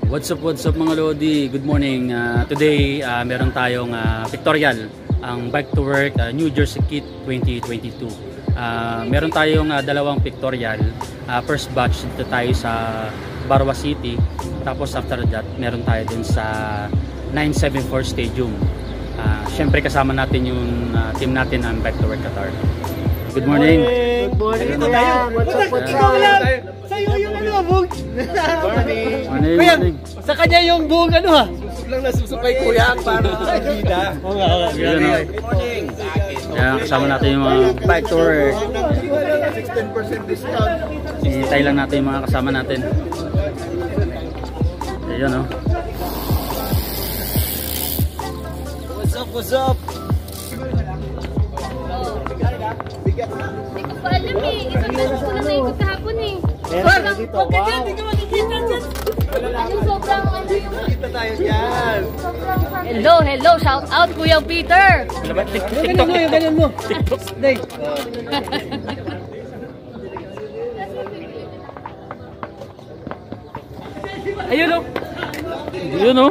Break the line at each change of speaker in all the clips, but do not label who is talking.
What's up mga Lodi? Good morning. Today, meron tayong pictorial, ang Bike to Work New Jersey Kit 2022. Meron tayong dalawang pictorial. First batch dito tayo sa Barwa City. Tapos after that, meron tayo dun sa 974 Stadium. Siyempre kasama natin yung team natin ng Bike to Work Qatar. Good morning.
Good morning. What's up? Sa'yo yung ano, bug. Good morning. Sa kanya yung bug ano ha? Susok lang na susok kay Kuya para bida.
Good morning. Kasama natin yung mga Bike to Work.
16% discount.
Hintay lang natin yung mga kasama natin. Ayun o.
What's up?
Hindi ko pa alam eh. Isang beses ko lang naikot kahapon eh.
Meron dito.
Huwag ka dyan, hindi ka makikita dyan. Yung sobrang ano yung...
Kita tayo dyan.
Hello, shout out Kuya Peter.
TikTok mo, yung ganyan mo. TikTok.
Ayun o. Ayun o.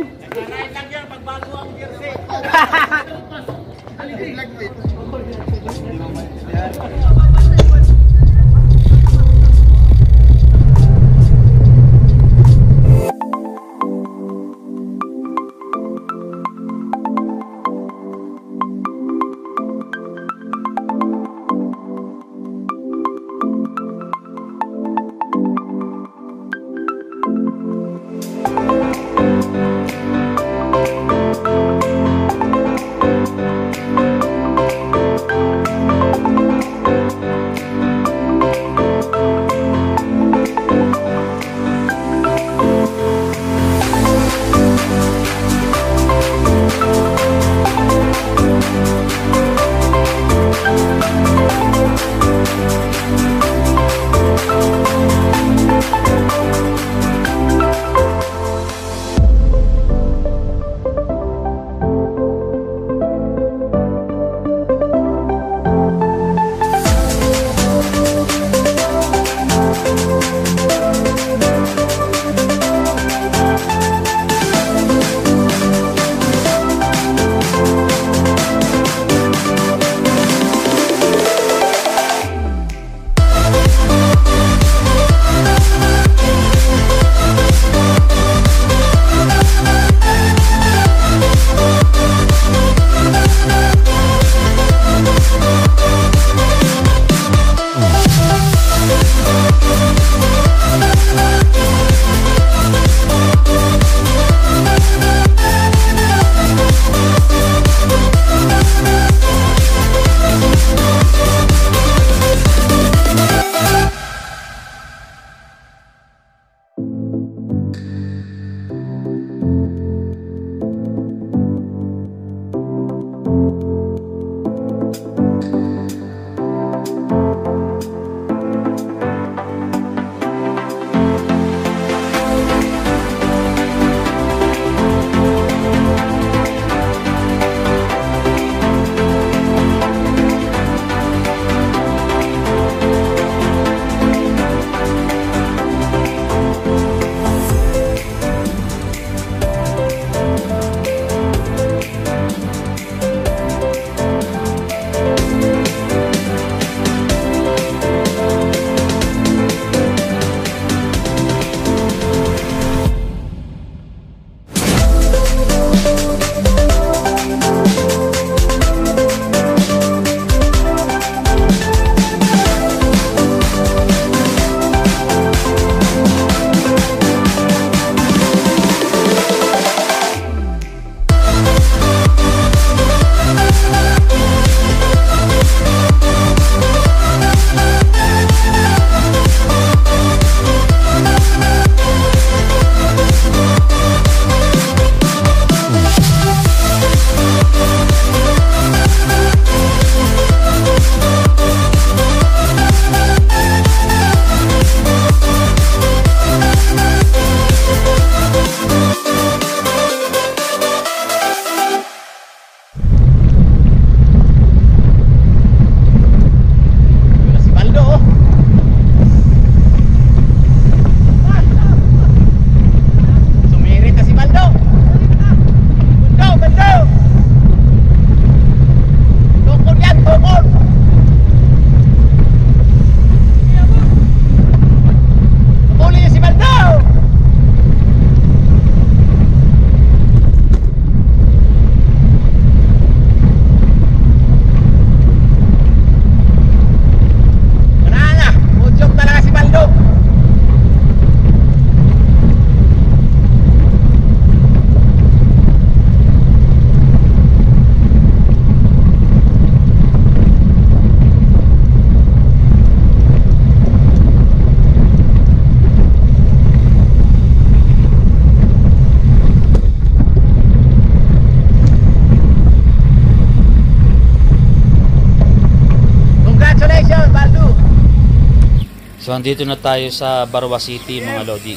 So andito na tayo sa Barwa City mga lodi.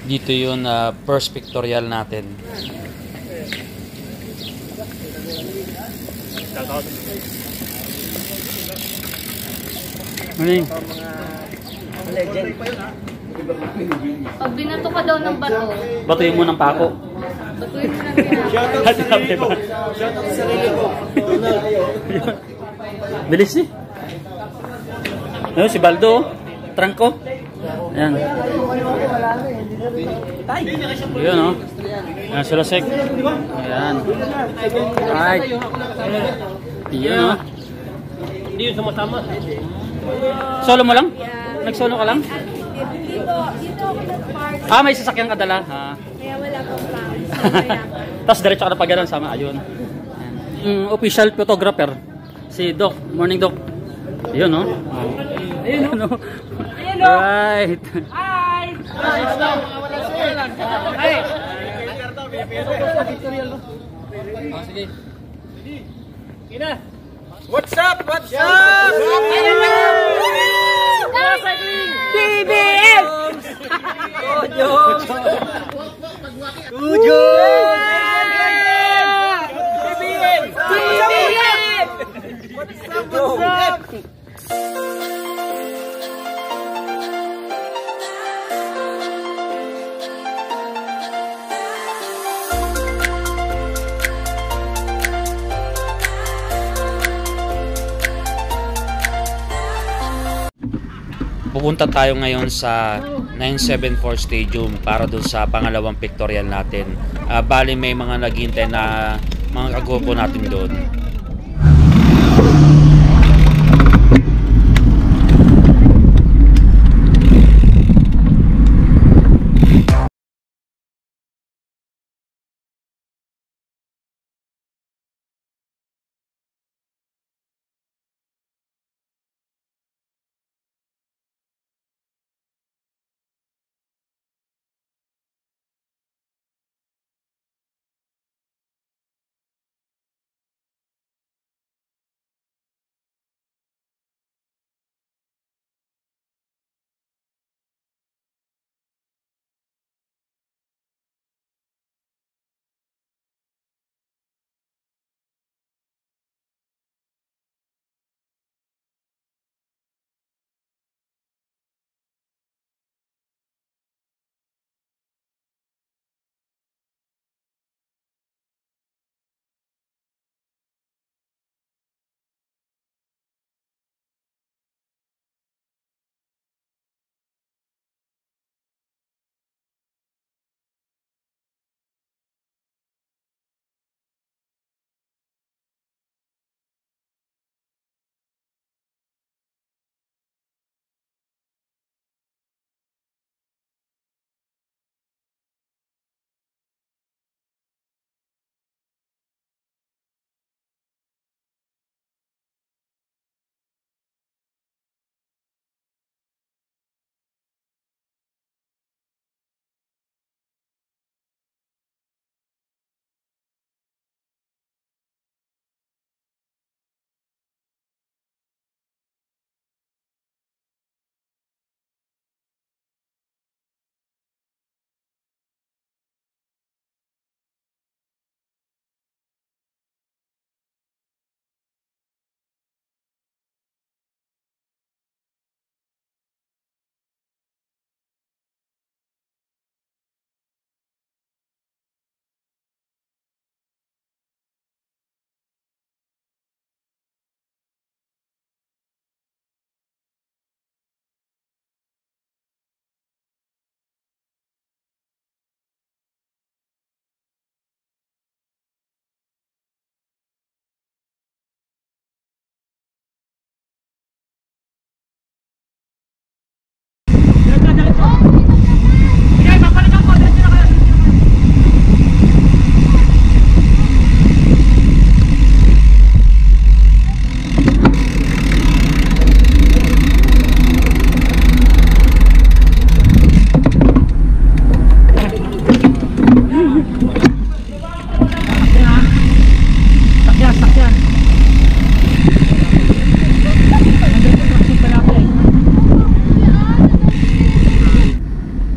Dito yung first pictorial natin. Morning.
Pag binato ka daw ng bato,
Batuyin mo ng pako.
batuin mo lang pinaka.
Shoutout sa sarili ko.
Bilis eh. Ayun, si Baldo. Trangko. Ayan. Ayan o. Ayan, sulasek. Ayan. Right. Ayan o.
Hindi yun sumasama.
Solo mo lang? Nag-solo ka lang?
Dito ako nag-park.
Ah, may sasakyan ka dala.
Kaya wala pang plans.
Tapos diretso ka na pag ganun sama. Ayun. Official photographer. Si Doc. Morning Doc. Ayun o. Ayun o. Right.
Hi!
Sige.
What's up? What's up?
BBM!
Kujo! Kujo! BBM!
BBM!
What's up?
Pupunta tayo ngayon sa 974 Stadium para doon sa pangalawang pictorial natin. Bali may mga naghihintay na mga kagrupo natin doon.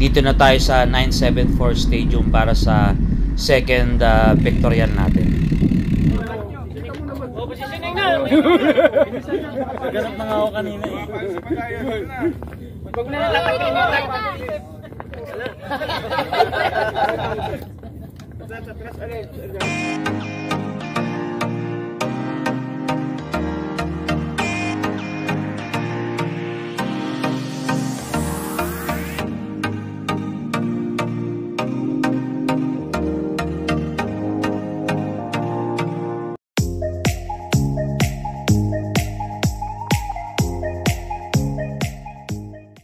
nandito na tayo sa 974 Stadium para sa second pictorial natin.
Ganap na nga ako kanina eh. Pag mo na natakin